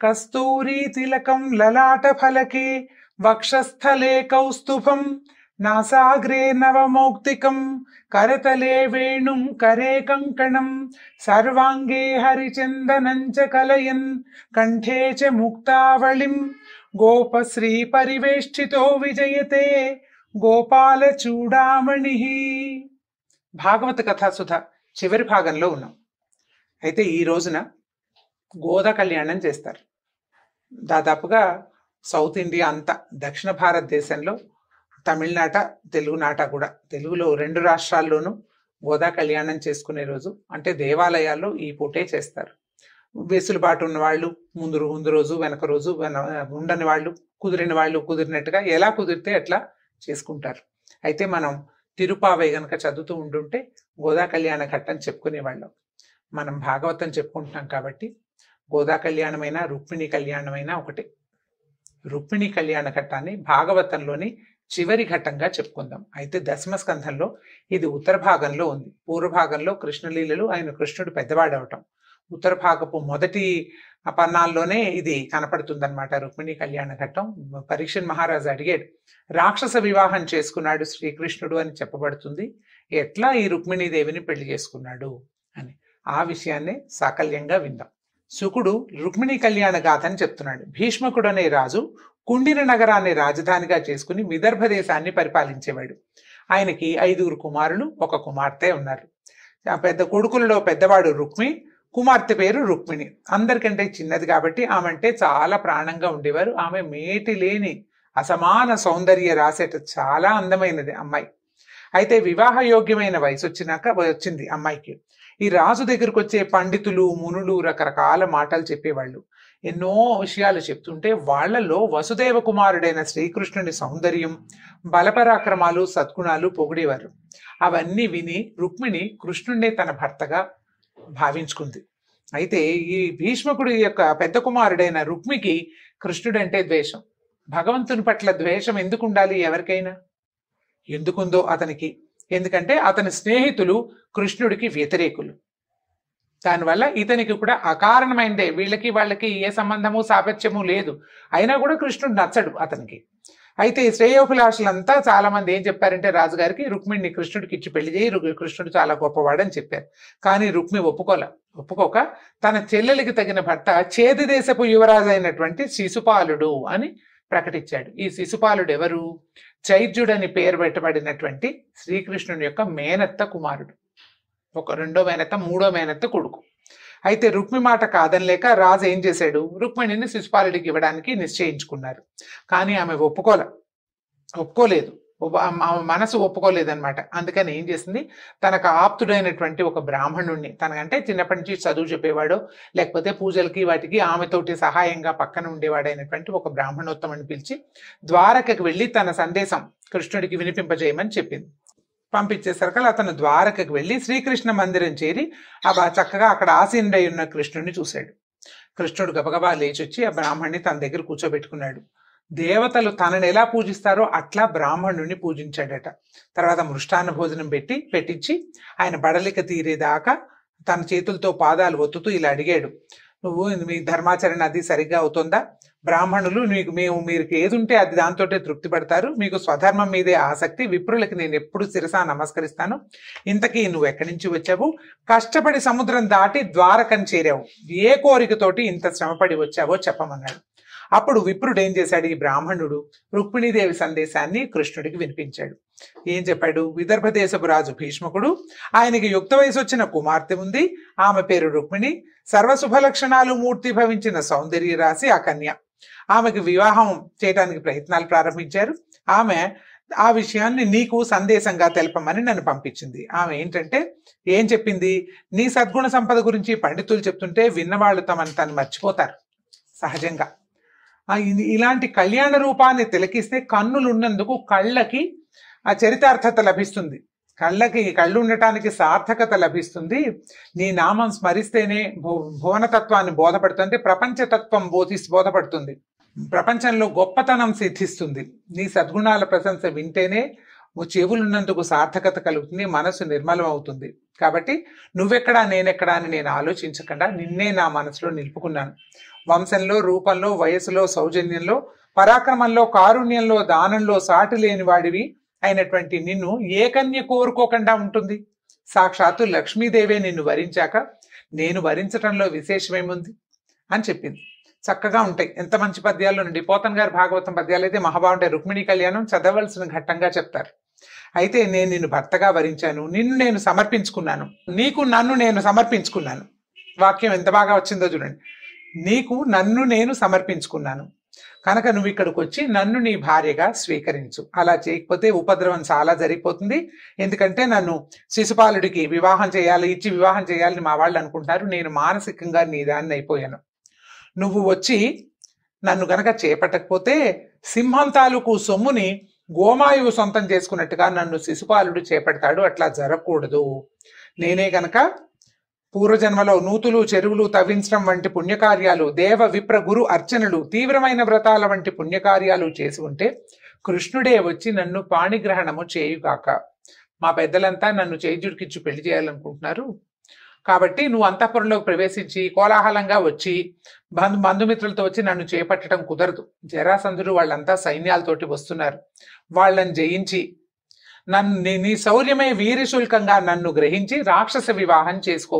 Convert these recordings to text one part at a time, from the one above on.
కస్తూరీ తిలకం లలాట ఫలకే వక్షస్థలే కౌస్తుభం నాసాగ్రే నవమౌక్తికం కరతలే వేణుం కరే కంకణం సర్వాంగే హరిచందనం చ కలయన్ కంఠే చ ముక్తావళిం గోపశ్రీ పరివేష్టితో విజయతే గోపాల చూడామణి. భాగవత కథాసుధ చివరి భాగంలో ఉన్నాం. అయితే ఈ రోజున గోదా కళ్యాణం చేస్తారు. దాదాపుగా సౌత్ ఇండియా అంతా, దక్షిణ భారతదేశంలో తమిళనాట, తెలుగునాట కూడా, తెలుగులో 2 రాష్ట్రాల్లోనూ గోదా కళ్యాణం చేసుకునే రోజు అంటే దేవాలయాల్లో ఈ పూటే చేస్తారు. వెసులుబాటు ఉన్న వాళ్ళు ముందు రోజు వెనక రోజు, ఉండని వాళ్ళు, కుదిరిన వాళ్ళు కుదిరినట్టుగా ఎలా కుదిరితే అట్లా చేసుకుంటారు. అయితే మనం తిరుపావై గనక చదువుతూ ఉంటుంటే గోదా కళ్యాణ ఘట్టం చెప్పుకునేవాళ్ళం. మనం భాగవతం చెప్పుకుంటున్నాం కాబట్టి గోదా కళ్యాణమైనా రుక్మిణి కళ్యాణమైనా ఒకటే. రుక్మిణి కళ్యాణ ఘట్టాన్ని భాగవతంలోని చివరి ఘట్టంగా చెప్పుకుందాం. అయితే దశమ స్కంధంలో ఇది ఉత్తర భాగంలో ఉంది. పూర్వ భాగంలో కృష్ణలీలలు, ఆయన కృష్ణుడు పెద్దవాడవటం. ఉత్తర భాగపు మొదటి పన్నాల్లోనే ఇది కనపడుతుందన్నమాట రుక్మిణి కళ్యాణ ఘట్టం. పరీక్షణ్ మహారాజు అడిగాడు, రాక్షస వివాహం చేసుకున్నాడు శ్రీకృష్ణుడు అని చెప్పబడుతుంది, ఎట్లా ఈ రుక్మిణీదేవిని పెళ్లి చేసుకున్నాడు అని. ఆ విషయాన్ని సాకల్యంగా విందాం. శుకుడు రుక్మిణి కళ్యాణ గాథని చెప్తున్నాడు. భీష్మకుడు అనే రాజు కుండిన నగరాన్ని రాజధానిగా చేసుకుని విదర్భ దేశాన్ని పరిపాలించేవాడు. ఆయనకి 5 కుమారులు, 1 కుమార్తె ఉన్నారు. ఆ పెద్ద కొడుకులలో పెద్దవాడు రుక్మి, కుమార్తె పేరు రుక్మిణి. అందరికంటే చిన్నది కాబట్టి ఆమె అంటే చాలా ప్రాణంగా ఉండేవారు. ఆమె మేటి లేని అసమాన సౌందర్య రాసేట చాలా అందమైనది అమ్మాయి. అయితే వివాహ యోగ్యమైన వయసు వచ్చింది అమ్మాయికి. ఈ రాజు దగ్గరకు వచ్చే పండితులు, మునులు రకరకాల మాటలు చెప్పేవాళ్ళు. ఎన్నో విషయాలు చెప్తుంటే వాళ్లలో వసుదేవ కుమారుడైన శ్రీకృష్ణుని సౌందర్యం, బలపరాక్రమాలు, సద్గుణాలు పొగిడేవారు. అవన్నీ విని రుక్మిణి కృష్ణుడినే తన భర్తగా భావించుకుంది. అయితే ఈ భీష్మకుడి యొక్క పెద్ద కుమారుడైన రుక్మికి కృష్ణుడంటే ద్వేషం. భగవంతుని పట్ల ద్వేషం ఎందుకు ఉండాలి ఎవరికైనా? ఎందుకుందో అతనికి. ఎందుకంటే అతని స్నేహితులు కృష్ణుడికి వ్యతిరేకులు. దానివల్ల ఇతనికి కూడా అకారణమైందే, వీళ్ళకి వాళ్ళకి ఏ సంబంధము సాపత్యము లేదు, అయినా కూడా కృష్ణుడు నచ్చడు అతనికి. అయితే శ్రేయోభిలాషులంతా చాలా మంది ఏం చెప్పారంటే రాజుగారికి, రుక్మిణిని కృష్ణుడికి ఇచ్చి పెళ్లి చేయి, కృష్ణుడు చాలా గొప్పవాడని చెప్పారు. కానీ రుక్మి ఒప్పుకోక తన చెల్లెలికి తగిన భర్త చేది దేశపు యువరాజు అయినటువంటి శిశుపాలుడు అని ప్రకటించాడు. ఈ శిశుపాలుడు ఎవరు? చైద్యుడని పేరు పెట్టబడినటువంటి శ్రీకృష్ణుని యొక్క మేనత్త కుమారుడు. 2వ మేనత్త 3వ మేనత్త కొడుకు. అయితే రుక్మి మాట కాదనిలేక రాజు ఏం చేశాడు, రుక్మిణిని శిశుపాలుడికి ఇవ్వడానికి నిశ్చయించుకున్నారు. కానీ ఆమె ఒప్పుకోలేదు, మనసు ఒప్పుకోలేదన్నమాట. అందుకని ఏం చేసింది, తనకు ఆప్తుడైనటువంటి ఒక బ్రాహ్మణుణ్ణి, తనకంటే చిన్నప్పటి నుంచి చదువు చెప్పేవాడో లేకపోతే పూజలకి వాటికి ఆమెతోటి సహాయంగా పక్కన ఉండేవాడైనటువంటి ఒక బ్రాహ్మణోత్తముని పిలిచి ద్వారకకు వెళ్ళి తన సందేశం కృష్ణుడికి వినిపింపజేయమని చెప్పింది. పంపించేసరికి అతను ద్వారకకు వెళ్ళి శ్రీకృష్ణ మందిరం చేరి చక్కగా అక్కడ ఆసీనుడై ఉన్న కృష్ణుడిని చూశాడు. కృష్ణుడు గబగబా లేచొచ్చి ఆ బ్రాహ్మణ్ణి తన దగ్గర కూర్చోబెట్టుకున్నాడు. దేవతలు తనని ఎలా పూజిస్తారో అట్లా బ్రాహ్మణుడిని పూజించాడట. తర్వాత మృష్టాన్న భోజనం పెట్టించి ఆయన బడలిక తీరేదాకా తన చేతులతో పాదాలు ఒత్తుతూ ఇలా అడిగాడు, నువ్వు మీ ధర్మాచరణ అది సరిగ్గా అవుతుందా? బ్రాహ్మణులు మీరు ఏది ఉంటే అది దాంతోటే తృప్తి పడతారు, మీకు స్వధర్మం మీదే ఆసక్తి, విప్రులకి నేను ఎప్పుడు శిరసా నమస్కరిస్తాను. ఇంతకీ నువ్వు ఎక్కడి నుంచి వచ్చావు? కష్టపడి సముద్రం దాటి ద్వారకని చేరావు, ఏ కోరికతోటి ఇంత శ్రమపడి వచ్చావో చెప్పమన్నాడు. అప్పుడు విప్రుడు ఏం చేశాడు, ఈ బ్రాహ్మణుడు రుక్మిణీదేవి సందేశాన్ని కృష్ణుడికి వినిపించాడు. ఏం చెప్పాడు, విదర్భ దేశపు రాజు భీష్మకుడు, ఆయనకి యుక్త వయసు వచ్చిన కుమార్తె ఉంది, ఆమె పేరు రుక్మిణి, సర్వశుభ లక్షణాలు మూర్తి భవించిన సౌందర్య రాశి ఆ కన్య. ఆమెకు వివాహం చేయడానికి ప్రయత్నాలు ప్రారంభించారు. ఆమె ఆ విషయాన్ని నీకు సందేశంగా తెలపమని నన్ను పంపించింది. ఆమె ఏంటంటే ఏం చెప్పింది, నీ సద్గుణ సంపద గురించి పండితులు చెప్తుంటే విన్నవాళ్ళు తను మర్చిపోతారు సహజంగా. ఇలాంటి కళ్యాణ రూపాన్ని తిలకిస్తే కన్నులున్నందుకు కళ్ళకి ఆ చరితార్థత లభిస్తుంది, కళ్ళు ఉండటానికి సార్థకత లభిస్తుంది. నీ నామం స్మరిస్తేనే భువనతత్వాన్ని బోధపడుతుంది, ప్రపంచతత్వం బోధపడుతుంది, ప్రపంచంలో గొప్పతనం సిద్ధిస్తుంది. నీ సద్గుణాల ప్రశంస వింటేనే చెవులున్నందుకు సార్థకత కలుగుతుంది, మనసు నిర్మలం అవుతుంది. కాబట్టి నువ్వెక్కడా నేనెక్కడా అని నేను ఆలోచించకుండా నిన్నే నా మనసులో నిలుపుకున్నాను. వంశంలో, రూపంలో, వయసులో, సౌజన్యంలో, పరాక్రమంలో, కారుణ్యంలో, దానంలో సాటి లేని వాడివి అయినటువంటి నిన్ను ఏ కన్య కోరుకోకుండా ఉంటుంది? సాక్షాత్తు లక్ష్మీదేవే నిన్ను వరించాక నేను వరించటంలో విశేషమేముంది అని చెప్పింది. చక్కగా ఉంటాయి. ఎంత మంచి పద్యాల్లో నుండి. పోతన్ గారి భాగవతం పద్యాలు అయితే మహాబాగుంటాయి. రుక్మిణీ కళ్యాణం చదవలసిన ఘట్టంగా చెప్తారు. అయితే నేను నిన్ను భర్తగా వరించాను, నిన్ను నేను సమర్పించుకున్నాను, నీకు నన్ను నేను సమర్పించుకున్నాను. వాక్యం ఎంత బాగా వచ్చిందో చూడండి. నీకు నన్ను నేను సమర్పించుకున్నాను కనుక నువ్వు ఇక్కడికి వచ్చి నన్ను నీ భార్యగా స్వీకరించు. అలా చేయకపోతే ఉపద్రవం చాలా జరిగిపోతుంది. ఎందుకంటే నన్ను శిశుపాలుడికి వివాహం చేయాలి, ఇచ్చి వివాహం చేయాలని మా వాళ్ళు అనుకుంటారు. నేను మానసికంగా నీ దాన్ని అయిపోయాను. నువ్వు వచ్చి నన్ను గనక చేపట్టకపోతే సింహం తాలూకు సొమ్ముని గోమాయువు సొంతం చేసుకున్నట్టుగా నన్ను శిశుపాలుడు చేపడతాడు. అట్లా జరగకూడదు. నేనే గనక పూర్వజన్మలో నూతులు, చెరువులు తవ్వించడం వంటి పుణ్యకార్యాలు, దేవ విప్ర గురు అర్చనలు, తీవ్రమైన వ్రతాల వంటి పుణ్యకార్యాలు చేసి ఉంటే కృష్ణుడే వచ్చి నన్ను పాణిగ్రహణము చేయుగాక. మా పెద్దలంతా నన్ను చేజుడికిచ్చి పెళ్లి చేయాలనుకుంటున్నారు. కాబట్టి నువ్వు అంతఃపురంలోకి ప్రవేశించి కోలాహలంగా వచ్చి బంధుమిత్రులతో వచ్చి నన్ను చేపట్టడం కుదరదు. జరాసంధుడు వాళ్ళంతా సైన్యాలతోటి వస్తున్నారు. వాళ్ళని జయించి నీ శౌర్యమే వీరశుల్కంగా నన్ను గ్రహించి రాక్షస వివాహం చేసుకో.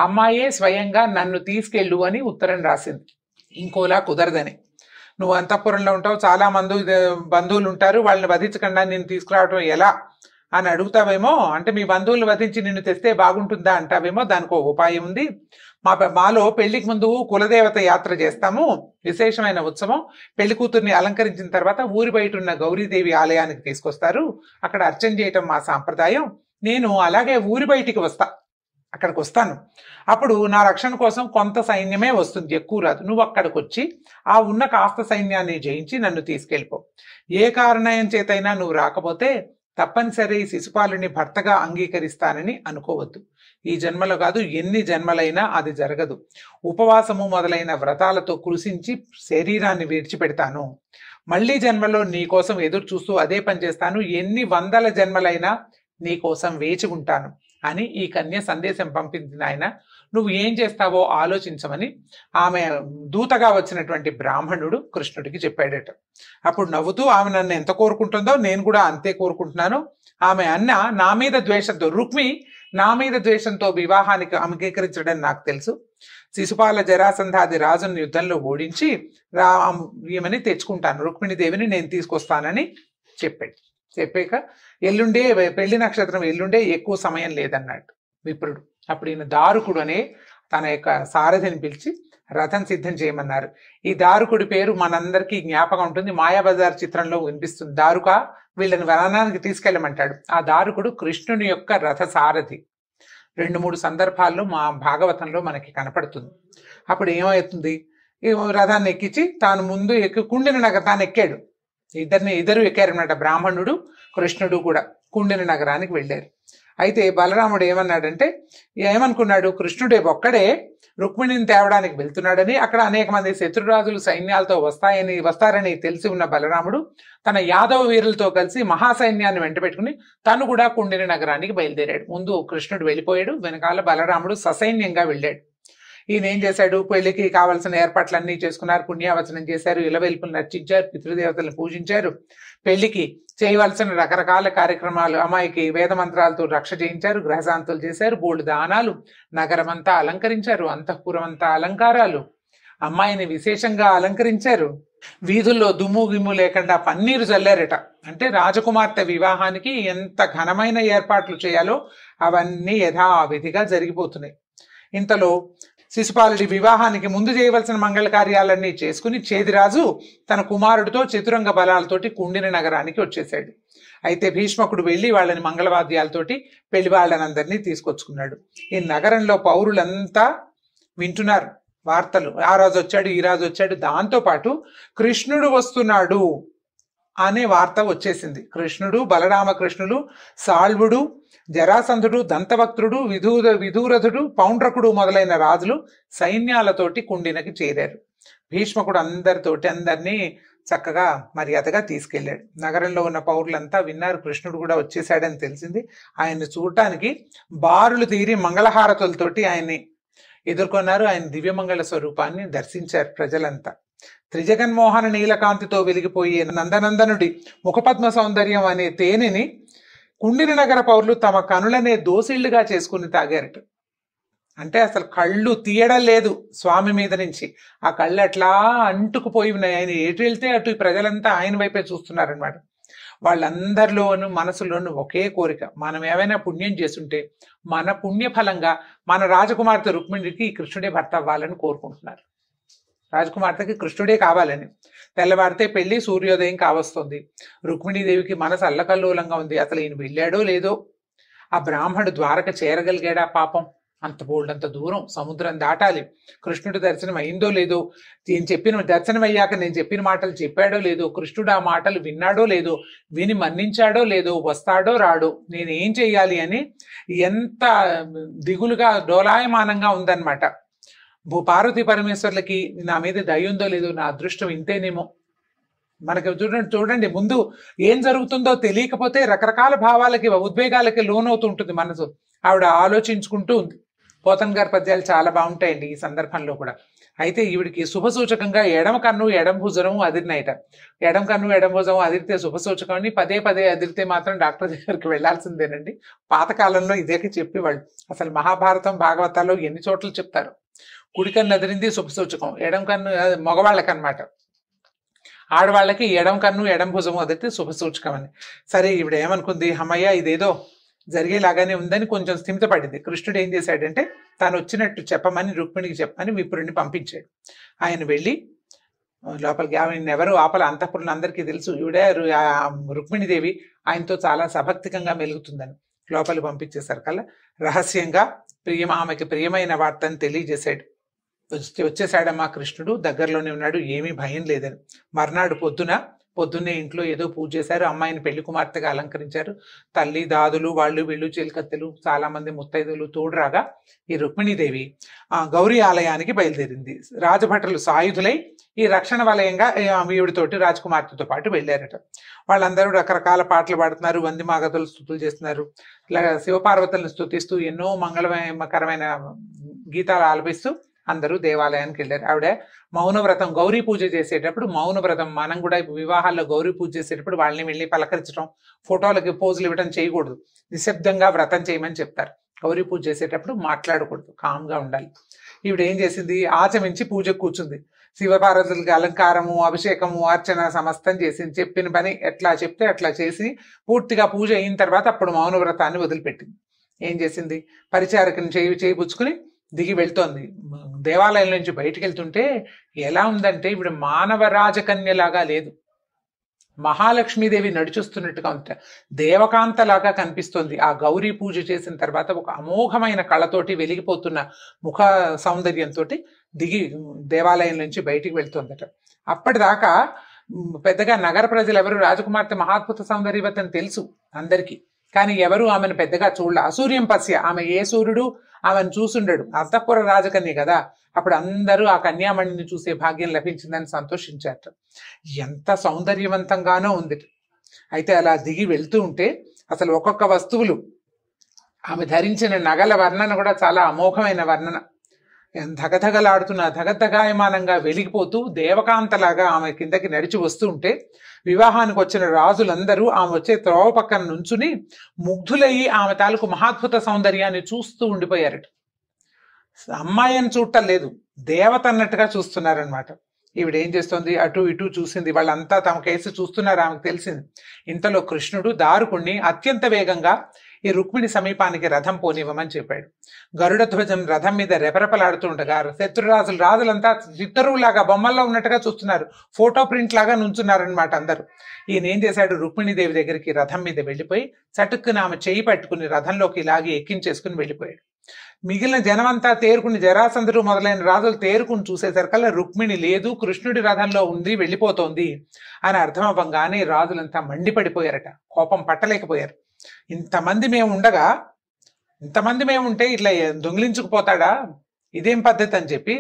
అమ్మాయే స్వయంగా నన్ను తీసుకెళ్ళు అని ఉత్తరం రాసింది. ఇంకోలా కుదరదని. నువ్వు అంతఃపురంలో ఉంటావు, చాలా మంది బంధువులు ఉంటారు, వాళ్ళని వధించకుండా నేను తీసుకురావడం ఎలా అని అడుగుతావేమో. అంటే మీ బంధువులు వధించి నిన్ను తెస్తే బాగుంటుందా అంటావేమో. దానికి ఒక ఉపాయం ఉంది. మాలో పెళ్లికి ముందు కులదేవత యాత్ర చేస్తాము, విశేషమైన ఉత్సవం. పెళ్లి కూతుర్ని అలంకరించిన తర్వాత ఊరి బయట ఉన్న గౌరీదేవి ఆలయానికి తీసుకొస్తారు. అక్కడ అర్చన చేయటం మా సాంప్రదాయం. నేను అలాగే ఊరి బయటికి అక్కడికి వస్తాను. అప్పుడు నా రక్షణ కోసం కొంత సైన్యమే వస్తుంది, ఎక్కువ రాదు. నువ్వు అక్కడికి వచ్చి ఆ ఉన్న కాస్త సైన్యాన్ని జయించి నన్ను తీసుకెళ్ళిపో. ఏ కారణం చేతైనా నువ్వు రాకపోతే తప్పనిసరి శిశుపాలుని భర్తగా అంగీకరిస్తానని అనుకోవద్దు. ఈ జన్మలో కాదు, ఎన్ని జన్మలైనా అది జరగదు. ఉపవాసము మొదలైన వ్రతాలతో కృషించి శరీరాన్ని విడిచిపెడతాను. మళ్ళీ జన్మలో నీ కోసం ఎదురు చూస్తూ అదే పని చేస్తాను. ఎన్ని వందల జన్మలైనా నీ కోసం వేచి ఉంటాను అని ఈ కన్య సందేశం పంపించిన ఆయన. నువ్వు ఏం చేస్తావో ఆలోచించమని ఆమె దూతగా వచ్చినటువంటి బ్రాహ్మణుడు కృష్ణుడికి చెప్పాడట. అప్పుడు నవ్వుతూ ఆమె నన్ను ఎంత కోరుకుంటుందో నేను కూడా అంతే కోరుకుంటున్నాను. ఆమె అన్న నా మీద ద్వేషంతో, రుక్మి నా మీద ద్వేషంతో వివాహానికి అంగీకరించడం నాకు తెలుసు. శిశుపాల జరాసంధాది రాజును యుద్ధంలో ఓడించి ఈమెని తెచ్చుకుంటాను, రుక్మిణీదేవిని నేను తీసుకొస్తానని చెప్పాక ఎల్లుండే పెళ్లి నక్షత్రం, ఎల్లుండే, ఎక్కువ సమయం లేదన్నాడు విప్రుడు. అప్పుడు ఈయన దారుకుడు అనే తన యొక్క సారథిని పిలిచి రథం సిద్ధం చేయమన్నారు. ఈ దారుకుడి పేరు మనందరికీ జ్ఞాపకం ఉంటుంది, మాయాబజార్ చిత్రంలో వినిపిస్తుంది. దారుక వీళ్ళని వనానికి తీసుకెళ్ళమంటాడు. ఆ దారుకుడు కృష్ణుని యొక్క రథ సారథి. 2-3 సందర్భాల్లో మా భాగవతంలో మనకి కనపడుతుంది. అప్పుడు ఏమవుతుంది, ఈ రథాన్ని ఎక్కించి తాను ముందు కుండిన నగరాన్ని ఎక్కాడు. ఇద్దరు ఎక్కారనమాట, బ్రాహ్మణుడు కృష్ణుడు కూడా కుండిన నగరానికి వెళ్ళారు. అయితే బలరాముడు ఏమనుకున్నాడు, కృష్ణుడే ఒక్కడే రుక్మిణిని తేవడానికి వెళ్తున్నాడని, అక్కడ అనేక మంది శత్రురాజులు సైన్యాలతో వస్తారని తెలిసి ఉన్న బలరాముడు తన యాదవ వీరులతో కలిసి మహాసైన్యాన్ని వెంట పెట్టుకుని తను కూడా కుండిన నగరానికి బయలుదేరాడు. ముందు కృష్ణుడు వెళ్ళిపోయాడు, వెనకాల బలరాముడు ససైన్యంగా వెళ్ళాడు. ఈయన ఏం చేశాడు, పెళ్లికి కావాల్సిన ఏర్పాట్లన్నీ చేసుకున్నారు, పుణ్యావచనం చేశారు, ఇలవెల్పులు నర్చించారు, పితృదేవతలను పూజించారు, పెళ్లికి చేయవలసిన రకరకాల కార్యక్రమాలు, అమ్మాయికి వేద మంత్రాలతో రక్ష చేయించారు, గ్రహశాంతులు చేశారు, బోల్డు దానాలు, నగరమంతా అలంకరించారు, అంతఃపురం అంతా అలంకారాలు, అమ్మాయిని విశేషంగా అలంకరించారు, వీధుల్లో దుమ్ము గిమ్ము లేకుండా పన్నీరు చల్లారట. అంటే రాజకుమార్తె వివాహానికి ఎంత ఘనమైన ఏర్పాట్లు చేయాలో అవన్నీ యథావిధిగా జరిగిపోతున్నాయి. ఇంతలో శిశుపాలుడి వివాహానికి ముందు చేయవలసిన మంగళ కార్యాలన్నీ చేసుకుని చేదిరాజు తన కుమారుడితో చతురంగ బలాలతోటి కుండిన నగరానికి వచ్చేసాడు. అయితే భీష్మకుడు వెళ్ళి వాళ్ళని మంగళవాద్యాలతోటి పెళ్లి వాళ్ళనందరినీ తీసుకొచ్చుకున్నాడు. ఈ నగరంలో పౌరులంతా వింటున్నారు వార్తలు, ఆ రాజు వచ్చాడు, ఈ రాజు వచ్చాడు. దాంతో పాటు కృష్ణుడు వస్తున్నాడు అనే వార్త వచ్చేసింది. కృష్ణుడు, బలరామకృష్ణులు, సాల్వుడు, జరాసంధుడు, దంతవక్త్రుడు, విదూరథుడు, పౌండ్రకుడు మొదలైన రాజులు సైన్యాలతోటి కుండినకి చేరారు. భీష్మకుడు అందరినీ చక్కగా మర్యాదగా తీసుకెళ్లాడు. నగరంలో ఉన్న పౌరులంతా విన్నారు, కృష్ణుడు కూడా వచ్చేసాడని తెలిసింది. ఆయన్ని చూడటానికి బారులు తీరి మంగళహారతులతోటి ఆయన్ని ఎదుర్కొన్నారు. ఆయన దివ్యమంగళ స్వరూపాన్ని దర్శించారు ప్రజలంతా. త్రిజగన్మోహన నీలకాంతితో వెలిగిపోయే నందనందనుడి ముఖపద్మ సౌందర్యం అనే తేనెని కుండిన నగర పౌరులు తమ కనులనే దోసిళ్లుగా చేసుకుని తాగారట. అంటే అసలు కళ్ళు తీయడం లేదు స్వామి మీద నుంచి. ఆ కళ్ళు అట్లా అంటుకుపోయి ఉన్నాయి. ఆయన ఎటు వెళ్తే అటు ఈ ప్రజలంతా ఆయన వైపే చూస్తున్నారనమాట. వాళ్ళందరిలోనూ మనసులోనూ ఒకే కోరిక, మనం ఏమైనా పుణ్యం చేస్తుంటే మన పుణ్యఫలంగా మన రాజకుమార్తె రుక్మిణికి కృష్ణుడే భర్త అవ్వాలని కోరుకుంటున్నారు. రాజకుమార్తెకి కృష్ణుడే కావాలని. తెల్లవారితే పెళ్లి, సూర్యోదయం కావస్తుంది. రుక్మిణీదేవికి మనసు అల్లకల్లోలంగా ఉంది. అసలు ఈయన వెళ్ళాడో లేదో, ఆ బ్రాహ్మడు ద్వారక చేరగలిగాడా పాపం? అంత బోల్డంత దూరం సముద్రం దాటాలి. కృష్ణుడి దర్శనం అయిందో లేదో, నేను చెప్పిన దర్శనం అయ్యాక నేను చెప్పిన మాటలు చెప్పాడో లేదో, కృష్ణుడు ఆ మాటలు విన్నాడో లేదో, విని మన్నించాడో లేదో, వస్తాడో రాడో, నేనేం చెయ్యాలి అని ఎంత దిగులుగా డోలాయమానంగా ఉందన్నమాట. పార్వతీ పరమేశ్వర్లకి నా మీద దయ ఉందో లేదో, నా అదృష్టం ఇంతేనేమో. మనకి చూడండి ముందు ఏం జరుగుతుందో తెలియకపోతే రకరకాల భావాలకి, ఉద్వేగాలకి లోనవుతుంటుంది మనసు. ఆవిడ ఆలోచించుకుంటూ ఉంది. పోతన్ గారి పద్యాలు చాలా బాగుంటాయండి ఈ సందర్భంలో కూడా. అయితే ఈవిడికి శుభసూచకంగా ఎడమ కన్ను ఎడమ భుజము అదిరినాయట. ఎడమ కన్ను ఎడమ భుజం అదిరితే శుభసూచకం అని, పదే పదే అదిరితే మాత్రం డాక్టర్ దగ్గరికి వెళ్లాల్సిందేనండి. పాతకాలంలో ఇదే చెప్పేవాళ్ళు. అసలు మహాభారతం భాగవతాల్లో ఎన్ని చోట్ల చెప్తారు. కుడి కన్ను అదిరింది శుభసూచకం, ఎడమ కన్ను మగవాళ్ళకి అనమాట. ఆడవాళ్ళకి ఎడమ కన్ను ఎడమ భుజము అదిరితే శుభసూచకం అని. సరే ఈవిడ ఏమనుకుంది, అమ్మయ్య ఇదేదో జరిగేలాగానే ఉందని కొంచెం స్థిమితపడింది. కృష్ణుడు ఏం చేశాడంటే తాను వచ్చినట్టు చెప్పమని, రుక్మిణికి చెప్పమని విప్రుడిని పంపించాడు. ఆయన వెళ్ళి లోపలికి, ఆమెను ఎవరు ఆపల, అంతఃపురంలో అందరికీ తెలుసు ఈవిడే రుక్మిణీదేవి ఆయనతో చాలా సభక్తికంగా మెలుగుతుందని. లోపలి పంపించేశారు కల్లా రహస్యంగా ఆమెకి ప్రియమైన వార్తని తెలియజేశాడు. వచ్చేసాడమ్మా కృష్ణుడు, దగ్గరలోనే ఉన్నాడు, ఏమీ భయం లేదని. మర్నాడు పొద్దున్నే ఇంట్లో ఏదో పూజ చేశారు. అమ్మాయిని పెళ్లి కుమార్తెగా అలంకరించారు. తల్లి, దాదులు, వాళ్ళు వీళ్ళు, చిలకత్తెలు, చాలా మంది ముత్తైదులు తోడురాగా ఈ రుక్మిణీదేవి గౌరీ ఆలయానికి బయలుదేరింది. రాజభటులు సాయుధులై ఈ రక్షణ వలయంగా ఈవిడితోటి రాజకుమార్తెతో పాటు వెళ్ళారట. వాళ్ళందరూ రకరకాల పాటలు పాడుతున్నారు, వంది మాగతులు స్తుతులు చేస్తున్నారు. ఇలా శివపార్వతులను స్తుతిస్తూ ఎన్నో మంగళకరమైన గీతాలు ఆలపిస్తూ అందరూ దేవాలయానికి వెళ్ళారు. ఆవిడ మౌనవ్రతం, గౌరీ పూజ చేసేటప్పుడు మౌనవ్రతం, మనం కూడా వివాహాల్లో గౌరీ పూజ చేసేటప్పుడు వాళ్ళని వెళ్ళి పలకరించడం, ఫోటోలకి పోజులు ఇవ్వడం చేయకూడదు. నిశ్శబ్దంగా వ్రతం చేయమని చెప్తారు. గౌరీ పూజ చేసేటప్పుడు మాట్లాడకూడదు, కామ్గా ఉండాలి. ఈవిడ ఏం చేసింది, ఆచమించి పూజకు కూర్చుంది. శివపార్వతులకి అలంకారము, అభిషేకము, అర్చన సమస్తం చేసింది. చెప్పిన పని ఎట్లా చెప్తే అట్లా చేసి పూర్తిగా పూజ అయిన తర్వాత అప్పుడు మౌనవ్రతాన్ని వదిలిపెట్టింది. ఏం చేసింది, పరిచారకుని చేయిపుచ్చుకుని దిగి వెళ్తోంది. దేవాలయం నుంచి బయటికి వెళ్తుంటే ఎలా ఉందంటే ఇప్పుడు మానవ రాజకన్యలాగా లేదు, మహాలక్ష్మీదేవి నడిచొస్తున్నట్టుగా ఉంటా, దేవకాంతలాగా కనిపిస్తోంది. ఆ గౌరీ పూజ చేసిన తర్వాత ఒక అమోఘమైన కళతోటి వెలిగిపోతున్న ముఖ సౌందర్యంతో దిగి దేవాలయం నుంచి బయటికి వెళ్తోందట. అప్పటిదాకా పెద్దగా నగర ప్రజలు ఎవరు రాజకుమార్తె మహాద్భుత సౌందర్యవతని తెలుసు అందరికీ, కానీ ఎవరు ఆమెను పెద్దగా చూడలే. అసూర్యం పశ్య, ఆమె ఏ సూర్యుడు ఆమెను చూసుండడు, అంతఃపుర రాజకన్య కదా. అప్పుడు అందరూ ఆ కన్యామణిని చూసే భాగ్యం లభించిందని సంతోషించారట. ఎంత సౌందర్యవంతంగానో ఉంది. అయితే అలా దిగి వెళ్తూ ఉంటే అసలు ఒక్కొక్క వస్తువులు, ఆమె ధరించిన నగల వర్ణన కూడా చాలా అమోఘమైన వర్ణన. ధగధగలాడుతున్న, ధగధగాయమానంగా వెలిగిపోతూ దేవకాంతలాగా ఆమె కిందకి నడిచి వస్తూ ఉంటే వివాహానికి వచ్చిన రాజులందరూ ఆమె వచ్చే త్రోవ పక్కన నుంచుని ముగ్ధులయ్యి ఆమె తాలూకు మహాద్భుత సౌందర్యాన్ని చూస్తూ ఉండిపోయారట. అమ్మాయిని చూడటం లేదు, దేవత అన్నట్టుగా చూస్తున్నారనమాట. ఈవిడ ఏం చేస్తుంది, అటు ఇటు చూసింది. వాళ్ళంతా తమ కేసు చూస్తున్నారు, ఆమెకు తెలిసింది. ఇంతలో కృష్ణుడు దారుకుణ్ణి అత్యంత వేగంగా ఈ రుక్మిణి సమీపానికి రథం పోనివ్వమని చెప్పాడు. గరుడ ధ్వజం రథం మీద రెపరెపలాడుతూ ఉండగా రాజులంతా చిత్తరువులాగా బొమ్మల్లో ఉన్నట్టుగా చూస్తున్నారు, ఫోటో ప్రింట్ లాగా నుంచున్నారనమాట అందరూ. ఈయన ఏం చేశాడు, రుక్మిణీదేవి దగ్గరికి రథం మీద వెళ్ళిపోయి చటుక్కున ఆమె చేయి పట్టుకుని రథంలోకి లాగి ఎక్కించేసుకుని వెళ్ళిపోయాడు. మిగిలిన జనమంతా తేరుకుని, జరాసంధుడు మొదలైన రాజులు తేరుకుని చూసేసరికల్లా రుక్మిణి లేదు, కృష్ణుడి రథంలో ఉంది, వెళ్ళిపోతోంది అని అర్థమవ్వంగానే రాజులంతా మండిపడిపోయారట, కోపం పట్టలేకపోయారు. ఇంతమంది మేము ఉంటే ఇట్లా దొంగిలించుకుపోతాడా, ఇదేం పద్ధతి అని చెప్పి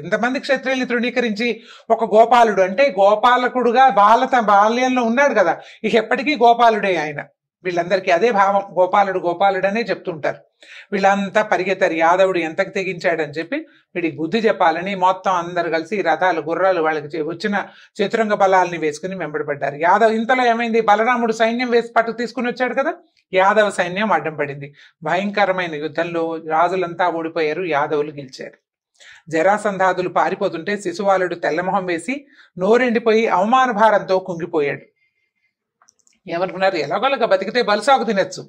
ఇంతమంది క్షత్రియుల్ని తృణీకరించి ఒక గోపాలుడు అంటే గోపాలకుడుగా బాల్యంలో ఉన్నాడు కదా, ఇక ఎప్పటికీ గోపాలుడే ఆయన. వీళ్ళందరికీ అదే భావం, గోపాలుడు గోపాలుడనే చెప్తుంటారు. వీళ్ళంతా పరిగెత్తారు, యాదవుడు ఎంతకు తెగించాడని చెప్పి వీడికి బుద్ధి చెప్పాలని మొత్తం అందరు కలిసి రథాలు గుర్రాలు వాళ్ళకి వచ్చిన చతురంగ బలాల్ని వేసుకుని వెంబడిపడ్డారు. ఇంతలో ఏమైంది, బలరాముడు సైన్యం వేసి పట్టు తీసుకుని వచ్చాడు కదా, యాదవ సైన్యం అడ్డం పడింది. భయంకరమైన యుద్ధంలో రాజులంతా ఓడిపోయారు, యాదవులు గెలిచారు. జరాసంధాదులు పారిపోతుంటే శిశుపాలుడు తెల్లమొహం వేసి నోరెండిపోయి అవమాన భారంతో కుంగిపోయాడు. ఏమనుకున్నారు, ఎలాగోలాగా బతికితే బలుసాగు తినచ్చు,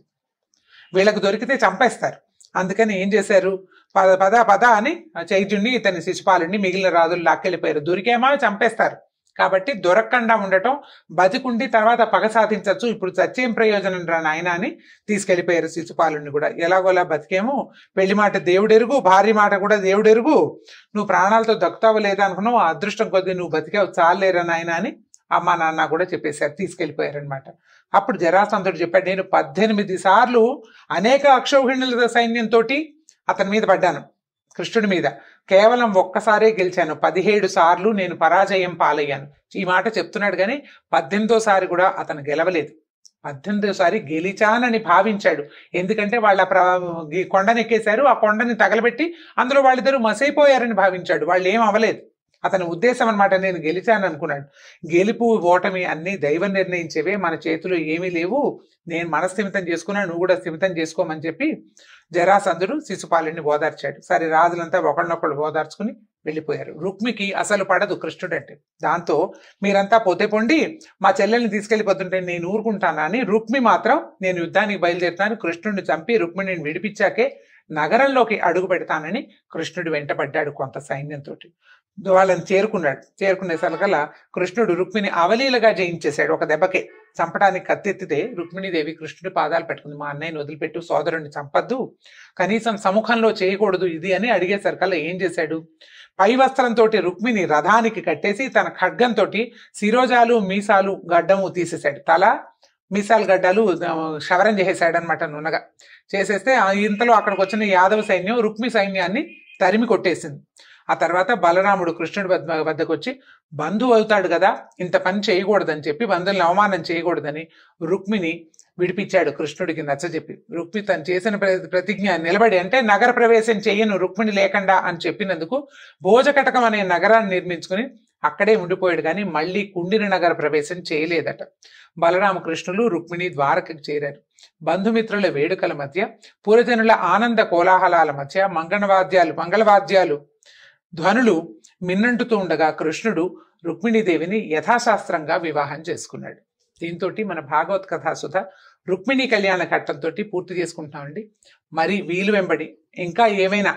వీళ్ళకు దొరికితే చంపేస్తారు. అందుకని ఏం చేశారు, పద అని చైత్యుణ్ణి ఇతని శిశుపాలుడిని మిగిలిన రాజులు లాక్కెళ్ళిపోయారు. దొరికేమా చంపేస్తారు కాబట్టి దొరకకుండా ఉండటం, బతికుండి తర్వాత పగ సాధించవచ్చు, ఇప్పుడు చచ్చేం ప్రయోజనం రా నాయన అని తీసుకెళ్లిపోయారు శిశుపాలుడిని కూడా. ఎలాగోలా బతికేమో, పెళ్లి మాట దేవుడెరుగు, భార్య మాట కూడా దేవుడెరుగు, నువ్వు ప్రాణాలతో దక్కుతావు లేదా అనుకున్నావు, అదృష్టం కొద్దీ నువ్వు బతికావు, చాలేరా నాయన అని అమ్మ నాన్న కూడా చెప్పేశారు, తీసుకెళ్లిపోయారనమాట. అప్పుడు జరాసంధుడు చెప్పాడు, నేను 18 సార్లు అనేక అక్షౌహిణుల సైన్యంతో అతని మీద పడ్డాను, కృష్ణుడి మీద, కేవలం ఒక్కసారే గెలిచాను, 17 సార్లు నేను పరాజయం పాలయ్యాను. ఈ మాట చెప్తున్నాడు కానీ 18వ కూడా అతను గెలవలేదు. 18వ గెలిచానని భావించాడు. ఎందుకంటే వాళ్ళ కొండనెక్కేశారు, ఆ కొండని తగలబెట్టి అందులో వాళ్ళిద్దరూ మసైపోయారని భావించాడు. వాళ్ళు ఏం అవ్వలేదు, అతని ఉద్దేశం అనమాట, నేను గెలిచాను అనుకున్నాడు. గెలుపు ఓటమి అన్ని దైవం నిర్ణయించేవే, మన చేతిలో ఏమీ లేవు, నేను మనస్థిమితం చేసుకున్నాను, నువ్వు కూడా స్థిమితం చేసుకోమని చెప్పి జరాసంధుడు శిశుపాలుడిని ఓదార్చాడు. సరే, రాజులంతా ఒకళ్ళనొకళ్ళు ఓదార్చుకుని వెళ్ళిపోయారు. రుక్మికి అసలు పడదు కృష్ణుడు అంటే. దాంతో మీరంతా పోతే పొండి, మా చెల్లెల్ని తీసుకెళ్లిపోతుంటే నేను ఊరుకుంటానా అని రుక్మి మాత్రం నేను యుద్ధానికి బయలుదేరుతాను, కృష్ణుడిని చంపి రుక్మిణిని విడిపించాకే నగరంలోకి అడుగు పెడతానని కృష్ణుడు వెంటబడ్డాడు కొంత సైన్యంతో. వాళ్ళని చేరుకునే సలకల్లా కృష్ణుడు రుక్మిణి అవలీలగా జయించేశాడు ఒక దెబ్బకే. చంపడానికి కత్తెత్తితే రుక్మిణీదేవి కృష్ణుడి పాదాలు పెట్టుకుంది, మా అన్నయ్యని వదిలిపెట్టు, సోదరుడిని చంపద్దు, కనీసం సముఖంలో చేయకూడదు ఇది అని అడిగేసరికల్లా ఏం చేశాడు, పై వస్త్రంతో రుక్మిణి రథానికి కట్టేసి తన ఖడ్గంతో శిరోజాలు మీసాలు గడ్డము తీసేశాడు, తల మీసాలు గడ్డాలు క్షవరం చేసేసాడు అనమాట, నున్నగా చేసేస్తే ఇంతలో అక్కడికి వచ్చిన యాదవ సైన్యం రుక్మి సైన్యాన్ని తరిమి కొట్టేసింది. ఆ తర్వాత బలరాముడు కృష్ణుడి వద్దకు వచ్చి, బంధువు అవుతాడు కదా, ఇంత పని చేయకూడదని చెప్పి, బంధువులను అవమానం చేయకూడదని రుక్మిని విడిపించాడు కృష్ణుడికి నచ్చజెప్పి. రుక్మి తను చేసిన ప్రతిజ్ఞ నిలబడి, అంటే నగర ప్రవేశం చేయను రుక్మిణి లేకుండా అని చెప్పినందుకు భోజకటకం అనే నగరాన్ని నిర్మించుకుని అక్కడే ఉండిపోయాడు, కానీ మళ్ళీ కుండిన నగర ప్రవేశం చేయలేదట. బలరామకృష్ణులు రుక్మిణి ద్వారకకు చేరారు. బంధుమిత్రుల వేడుకల మధ్య, పురజనుల ఆనంద కోలాహలాల మధ్య మంగళవాద్యాలు ధ్వనులు మిన్నంటుతూ ఉండగా కృష్ణుడు రుక్మిణీదేవిని యథాశాస్త్రంగా వివాహం చేసుకున్నాడు. దీంతో మన భాగవత్ కథాసుధ రుక్మిణీ కళ్యాణ ఘట్టంతో పూర్తి చేసుకుంటున్నామండి. మరి వీలు వెంబడి ఇంకా ఏమైనా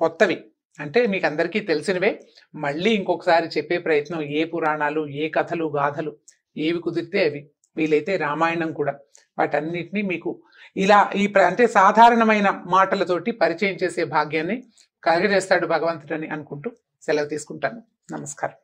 కొత్తవి అంటే మీకు అందరికీ తెలిసినవే మళ్ళీ ఇంకొకసారి చెప్పే ప్రయత్నం, ఏ పురాణాలు, ఏ కథలు, గాథలు ఏవి కుదిరితే అవి, వీలైతే రామాయణం కూడా, వాటన్నిటినీ మీకు ఇలా అంటే సాధారణమైన మాటలతోటి పరిచయం చేసే భాగ్యాన్ని కలగజేస్తాడు భగవంతుడని అనుకుంటూ సెలవు తీసుకుంటాను. నమస్కారం.